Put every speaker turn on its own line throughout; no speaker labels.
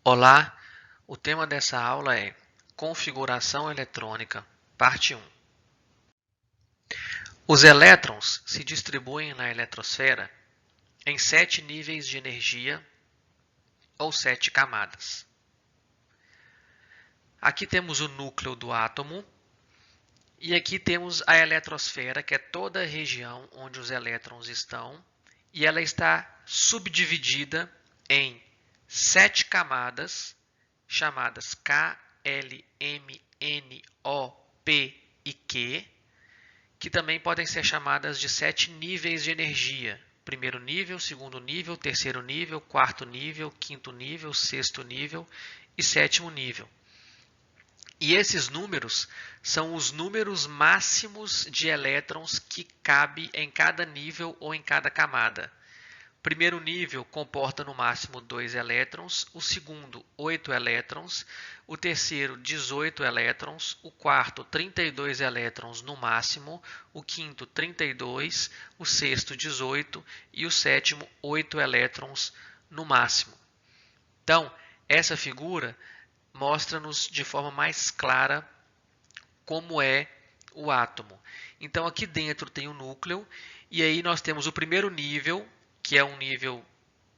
Olá, o tema dessa aula é Configuração Eletrônica, parte 1. Os elétrons se distribuem na eletrosfera em 7 níveis de energia ou 7 camadas. Aqui temos o núcleo do átomo e aqui temos a eletrosfera, que é toda a região onde os elétrons estão, e ela está subdividida em 7 camadas chamadas K, L, M, N, O, P e Q, que também podem ser chamadas de 7 níveis de energia. Primeiro nível, segundo nível, terceiro nível, quarto nível, quinto nível, sexto nível e sétimo nível. E esses números são os números máximos de elétrons que cabe em cada nível ou em cada camada. O primeiro nível comporta no máximo 2 elétrons, o segundo 8 elétrons, o terceiro 18 elétrons, o quarto 32 elétrons no máximo, o quinto 32, o sexto 18 e o sétimo 8 elétrons no máximo. Então, essa figura mostra-nos de forma mais clara como é o átomo. Então, aqui dentro tem o núcleo, e aí nós temos o primeiro nível, que é um nível,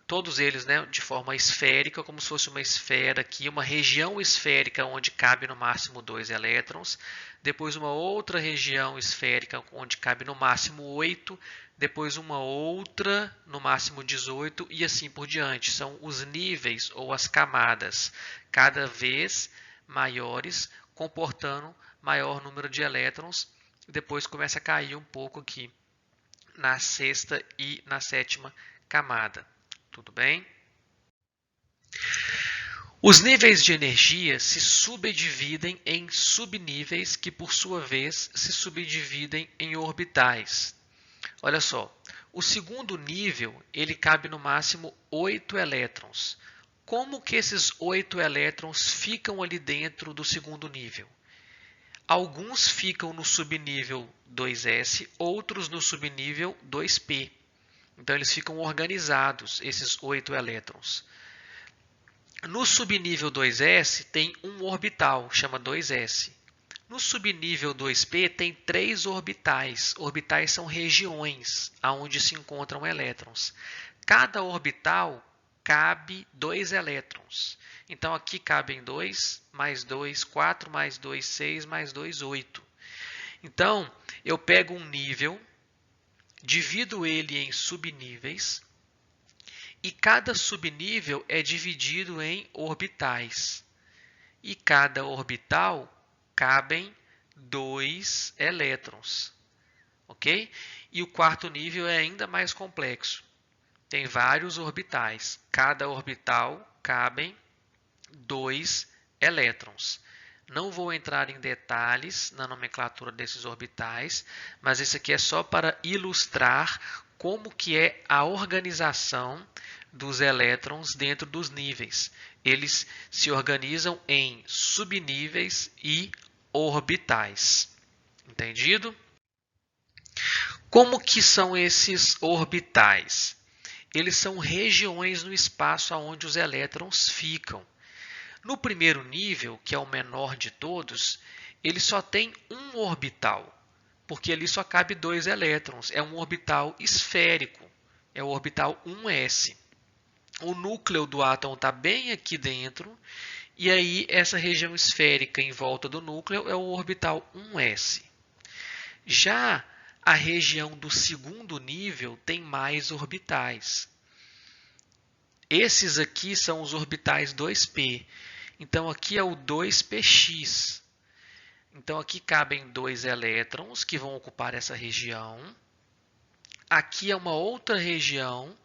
todos eles, né, de forma esférica, como se fosse uma esfera aqui, uma região esférica onde cabe no máximo 2 elétrons, depois uma outra região esférica onde cabe no máximo 8, depois uma outra no máximo 18 e assim por diante. São os níveis ou as camadas, cada vez maiores, comportando maior número de elétrons. Depois começa a cair um pouco aqui na sexta e na sétima camada. Tudo bem? Os níveis de energia se subdividem em subníveis que, por sua vez, se subdividem em orbitais. Olha só, o segundo nível ele cabe no máximo 8 elétrons. Como que esses 8 elétrons ficam ali dentro do segundo nível? Alguns ficam no subnível 2s, outros no subnível 2p. Então, eles ficam organizados, esses 8 elétrons. No subnível 2s tem um orbital, chama 2s. No subnível 2p tem 3 orbitais. Orbitais são regiões onde se encontram elétrons. Cada orbital cabe 2 elétrons. Então, aqui cabem 2, mais 2, 4, mais 2, 6, mais 2, 8. Então, eu pego um nível, divido ele em subníveis, e cada subnível é dividido em orbitais. E cada orbital cabem 2 elétrons. Ok? E o quarto nível é ainda mais complexo. Tem vários orbitais. Cada orbital cabem 2 elétrons. Não vou entrar em detalhes na nomenclatura desses orbitais, mas isso aqui é só para ilustrar como que é a organização dos elétrons dentro dos níveis. Eles se organizam em subníveis e orbitais. Entendido? Como que são esses orbitais? Eles são regiões no espaço onde os elétrons ficam. No primeiro nível, que é o menor de todos, ele só tem um orbital, porque ali só cabe 2 elétrons. É um orbital esférico, é o orbital 1s. O núcleo do átomo está bem aqui dentro, e aí essa região esférica em volta do núcleo é o orbital 1s. Já a região do segundo nível tem mais orbitais. Esses aqui são os orbitais 2p. Então, aqui é o 2px. Então, aqui cabem 2 elétrons que vão ocupar essa região. Aqui é uma outra região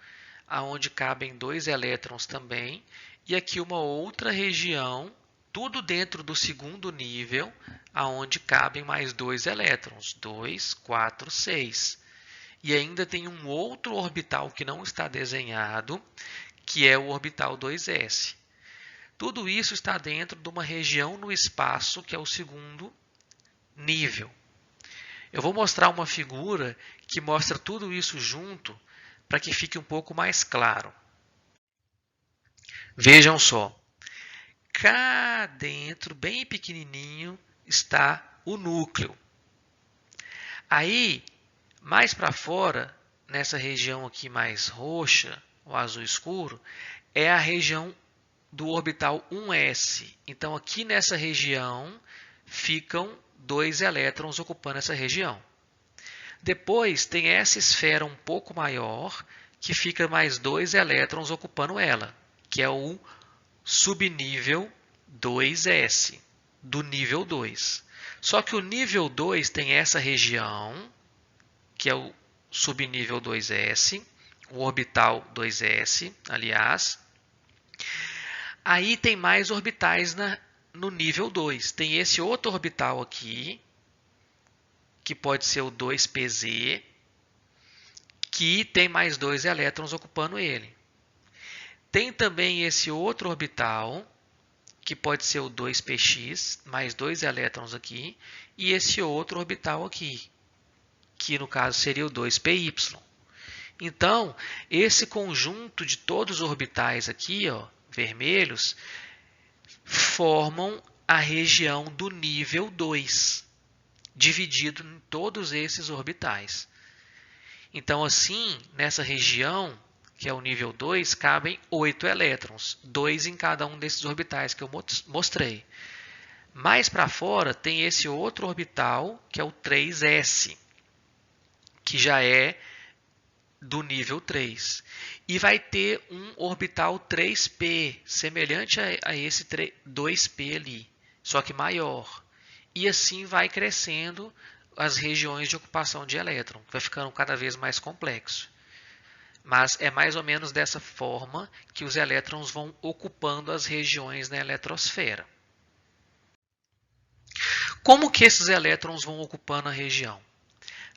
onde cabem 2 elétrons também. E aqui uma outra região, tudo dentro do segundo nível, onde cabem mais 2 elétrons. 2, 4, 6. E ainda tem um outro orbital que não está desenhado, que é o orbital 2s. Tudo isso está dentro de uma região no espaço, que é o segundo nível. Eu vou mostrar uma figura que mostra tudo isso junto, para que fique um pouco mais claro. Vejam só. cá dentro, bem pequenininho, está o núcleo. Aí, mais para fora, nessa região aqui mais roxa, o azul escuro, é a região do orbital 1s. Então, aqui nessa região, ficam 2 elétrons ocupando essa região. Depois, tem essa esfera um pouco maior, que fica mais 2 elétrons ocupando ela, que é o subnível 2s, do nível 2. Só que o nível 2 tem essa região, que é o subnível 2s, o orbital 2s, aliás. Aí tem mais orbitais no nível 2. Tem esse outro orbital aqui, que pode ser o 2pz, que tem mais 2 elétrons ocupando ele. Tem também esse outro orbital, que pode ser o 2px, mais 2 elétrons aqui, e esse outro orbital aqui, que no caso seria o 2py. Então, esse conjunto de todos os orbitais aqui, ó, vermelhos, formam a região do nível 2, dividido em todos esses orbitais. Então, assim, nessa região, que é o nível 2, cabem 8 elétrons, 2 em cada um desses orbitais que eu mostrei. Mais para fora tem esse outro orbital, que é o 3s, que já é do nível 3. E vai ter um orbital 3p, semelhante a esse 2p ali, só que maior. E assim vai crescendo as regiões de ocupação de elétron, vai ficando cada vez mais complexo. Mas é mais ou menos dessa forma que os elétrons vão ocupando as regiões na eletrosfera. Como que esses elétrons vão ocupando a região?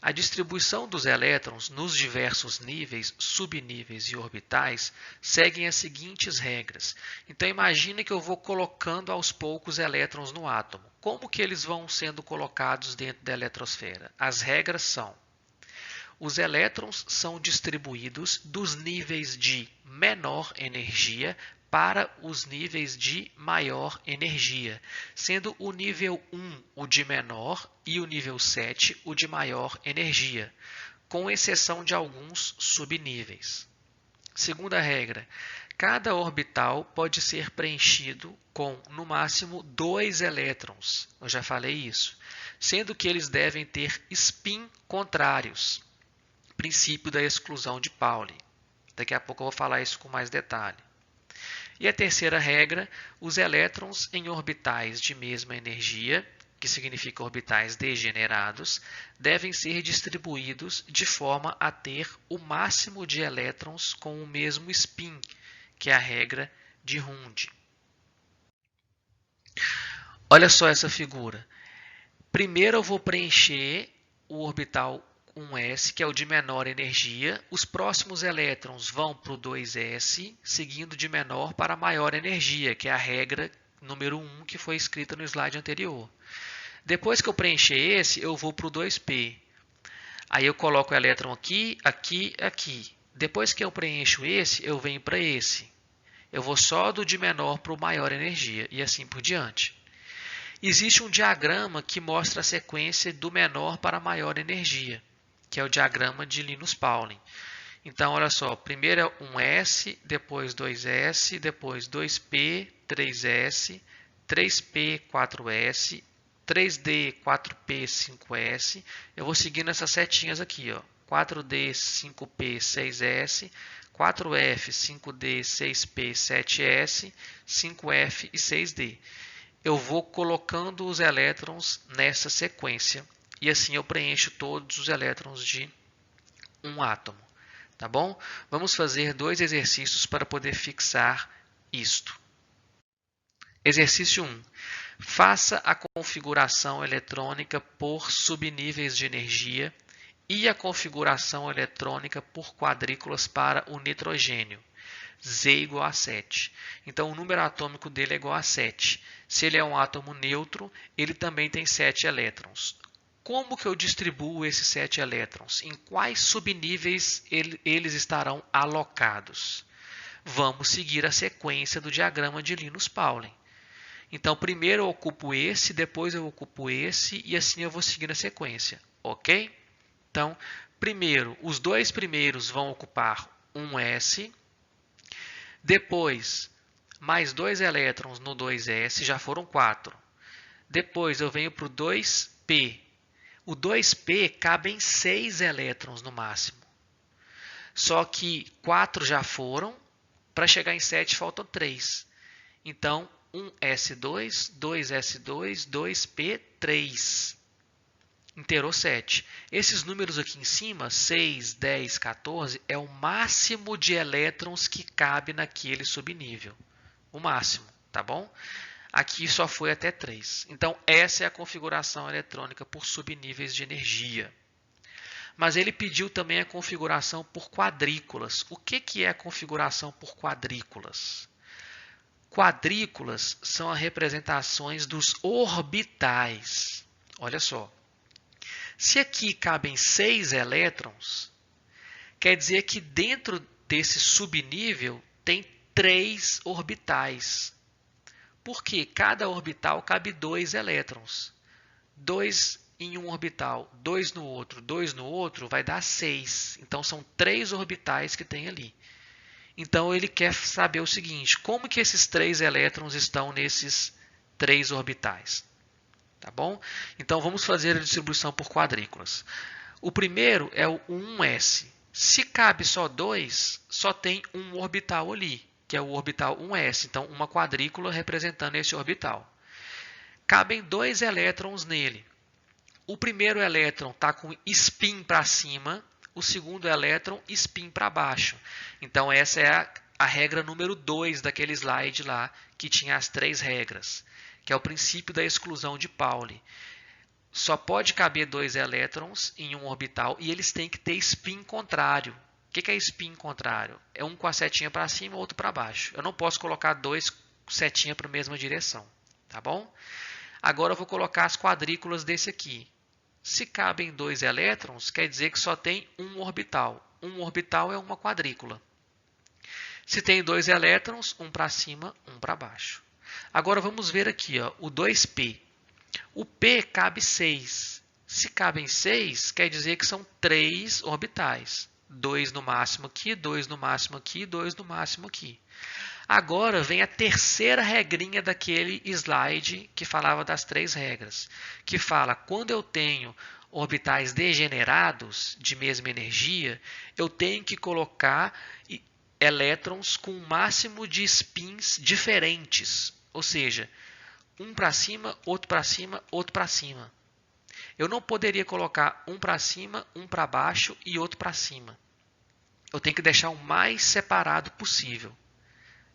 A distribuição dos elétrons nos diversos níveis, subníveis e orbitais seguem as seguintes regras. Então imagine que eu vou colocando aos poucos elétrons no átomo. Como que eles vão sendo colocados dentro da eletrosfera? As regras são: os elétrons são distribuídos dos níveis de menor energia para os níveis de maior energia, sendo o nível 1 o de menor e o nível 7 o de maior energia, com exceção de alguns subníveis. Segunda regra: cada orbital pode ser preenchido com, no máximo, 2 elétrons. Eu já falei isso, sendo que eles devem ter spin contrários. Princípio da exclusão de Pauli. Daqui a pouco eu vou falar isso com mais detalhe. E a terceira regra: os elétrons em orbitais de mesma energia, que significa orbitais degenerados, devem ser distribuídos de forma a ter o máximo de elétrons com o mesmo spin, que é a regra de Hund. Olha só essa figura. Primeiro eu vou preencher o orbital 1s, que é o de menor energia. Os próximos elétrons vão para o 2s, seguindo de menor para maior energia, que é a regra número 1 que foi escrita no slide anterior. Depois que eu preencher esse, eu vou para o 2p. Aí eu coloco o elétron aqui, aqui, aqui. Depois que eu preencho esse, eu venho para esse. Eu vou só do de menor para o maior energia e assim por diante. Existe um diagrama que mostra a sequência do menor para a maior energia, que é o diagrama de Linus Pauling. Então, olha só, primeiro é 1s, depois 2s, depois 2p, 3s, 3p, 4s, 3d, 4p, 5s. Eu vou seguindo essas setinhas aqui, ó. 4d, 5p, 6s, 4f, 5d, 6p, 7s, 5f e 6d. Eu vou colocando os elétrons nessa sequência e assim eu preencho todos os elétrons de um átomo, tá bom? Vamos fazer 2 exercícios para poder fixar isto. Exercício 1. Faça a configuração eletrônica por subníveis de energia e a configuração eletrônica por quadrículas para o nitrogênio. Z igual a 7. Então, o número atômico dele é igual a 7. Se ele é um átomo neutro, ele também tem 7 elétrons. Como que eu distribuo esses 7 elétrons? Em quais subníveis eles estarão alocados? Vamos seguir a sequência do diagrama de Linus Pauling. Então, primeiro eu ocupo esse, depois eu ocupo esse e assim eu vou seguindo a sequência, ok? Então, primeiro, os dois primeiros vão ocupar um S, depois, mais 2 elétrons no 2s, já foram 4. Depois eu venho para o 2p. O 2p cabem 6 elétrons no máximo. Só que 4 já foram, para chegar em 7 faltam 3. Então, 1s2, 2s2, 2p3. Inteirou 7. Esses números aqui em cima, 6, 10, 14, é o máximo de elétrons que cabe naquele subnível. O máximo, tá bom? Aqui só foi até 3. Então, essa é a configuração eletrônica por subníveis de energia. Mas ele pediu também a configuração por quadrículas. O que é a configuração por quadrículas? Quadrículas são as representações dos orbitais. Olha só. Se aqui cabem 6 elétrons, quer dizer que dentro desse subnível tem 3 orbitais. Porque cada orbital cabe 2 elétrons. 2 em um orbital, 2 no outro, vai dar 6. Então, são 3 orbitais que tem ali. Então, ele quer saber o seguinte, como que esses 3 elétrons estão nesses 3 orbitais? Tá bom? Então, vamos fazer a distribuição por quadrículas. O primeiro é o 1s. Se cabe só 2, só tem um orbital ali, que é o orbital 1s. Então, uma quadrícula representando esse orbital. Cabem 2 elétrons nele. O primeiro elétron está com spin para cima, o segundo elétron spin para baixo. Então, essa é a regra número 2 daquele slide lá, que tinha as 3 regras, que é o princípio da exclusão de Pauli. Só pode caber 2 elétrons em um orbital e eles têm que ter spin contrário. O que é spin contrário? É um com a setinha para cima e outro para baixo. Eu não posso colocar 2 setinhas para a mesma direção. Tá bom? Agora eu vou colocar as quadrículas desse aqui. Se cabem 2 elétrons, quer dizer que só tem um orbital. Um orbital é uma quadrícula. Se tem 2 elétrons, um para cima, um para baixo. Agora vamos ver aqui, ó, o 2p. O p cabe 6. Se cabem 6, quer dizer que são 3 orbitais. 2 no máximo aqui, 2 no máximo aqui, 2 no máximo aqui. Agora vem a terceira regrinha daquele slide que falava das 3 regras, que fala quando eu tenho orbitais degenerados de mesma energia, eu tenho que colocar elétrons com um máximo de spins diferentes, ou seja, um para cima, outro para cima, outro para cima. Eu não poderia colocar um para cima, um para baixo e outro para cima. Eu tenho que deixar o mais separado possível.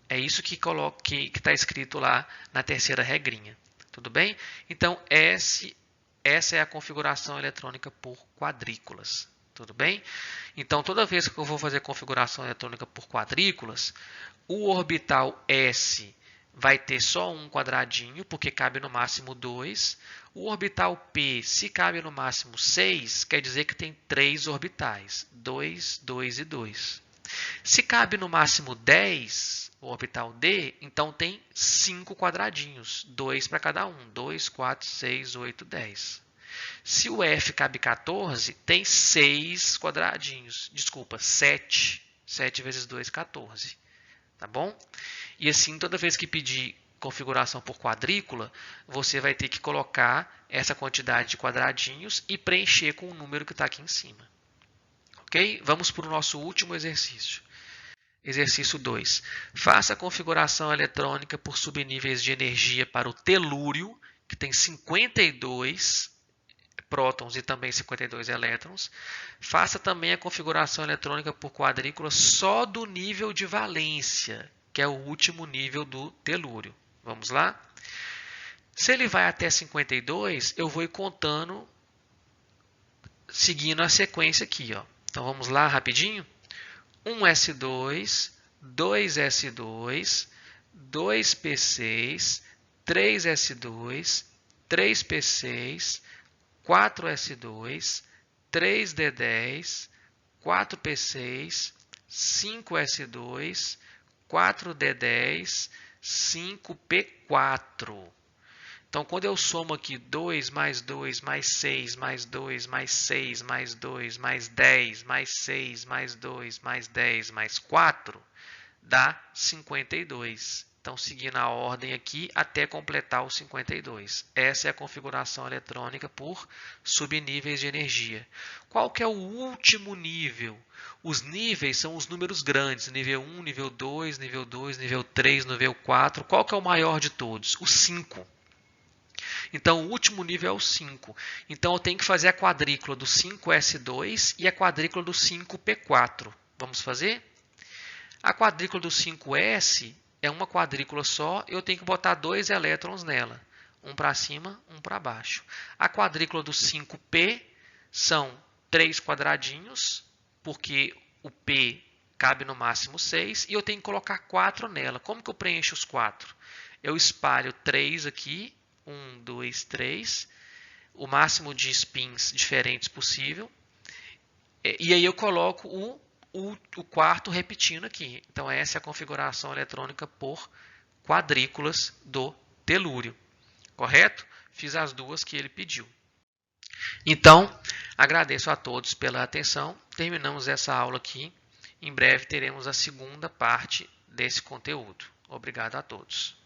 É isso que está escrito lá na terceira regrinha. Tudo bem? Então, essa é a configuração eletrônica por quadrículas. Tudo bem? Então, toda vez que eu vou fazer configuração eletrônica por quadrículas, o orbital S vai ter só um quadradinho, porque cabe no máximo 2. O orbital P, se cabe no máximo 6, quer dizer que tem 3 orbitais. 2, 2 e 2. Se cabe no máximo 10, o orbital D, então tem 5 quadradinhos, 2 para cada um, 2, 4, 6, 8, 10. Se o F cabe 14, tem 6 quadradinhos, desculpa, 7. 7 vezes 2, 14. Tá bom? E assim, toda vez que pedir configuração por quadrícula, você vai ter que colocar essa quantidade de quadradinhos e preencher com o número que está aqui em cima. Ok? Vamos para o nosso último exercício. Exercício 2. Faça a configuração eletrônica por subníveis de energia para o telúrio, que tem 52 prótons e também 52 elétrons. Faça também a configuração eletrônica por quadrícula só do nível de valência, que é o último nível do telúrio. Vamos lá? Se ele vai até 52, eu vou ir contando, seguindo a sequência aqui, ó. Então, vamos lá rapidinho. 1s2, 2s2, 2p6, 3s2, 3p6, 4s2, 3d10, 4p6, 5s2, 4d10, 5p4. Então, quando eu somo aqui 2 mais 2 mais 6 mais 2 mais 6 mais 2 mais 10 mais 6 mais 2 mais 10 mais 4, dá 52. Então, seguindo a ordem aqui até completar o 52. Essa é a configuração eletrônica por subníveis de energia. Qual que é o último nível? Os níveis são os números grandes, nível 1, nível 2, nível 2, nível 3, nível 4. Qual que é o maior de todos? O 5. Então, o último nível é o 5. Então, eu tenho que fazer a quadrícula do 5S2 e a quadrícula do 5P4. Vamos fazer? A quadrícula do 5S é uma quadrícula só, eu tenho que botar 2 elétrons nela. Um para cima, um para baixo. A quadrícula do 5P são 3 quadradinhos, porque o P cabe no máximo 6, e eu tenho que colocar 4 nela. Como que eu preencho os 4? Eu espalho 3 aqui, 1, 2, 3, o máximo de spins diferentes possível, e aí eu coloco o quarto repetindo aqui. Então, essa é a configuração eletrônica por quadrículas do telúrio. Correto? Fiz as duas que ele pediu. Então, agradeço a todos pela atenção. Terminamos essa aula aqui. Em breve teremos a segunda parte desse conteúdo. Obrigado a todos.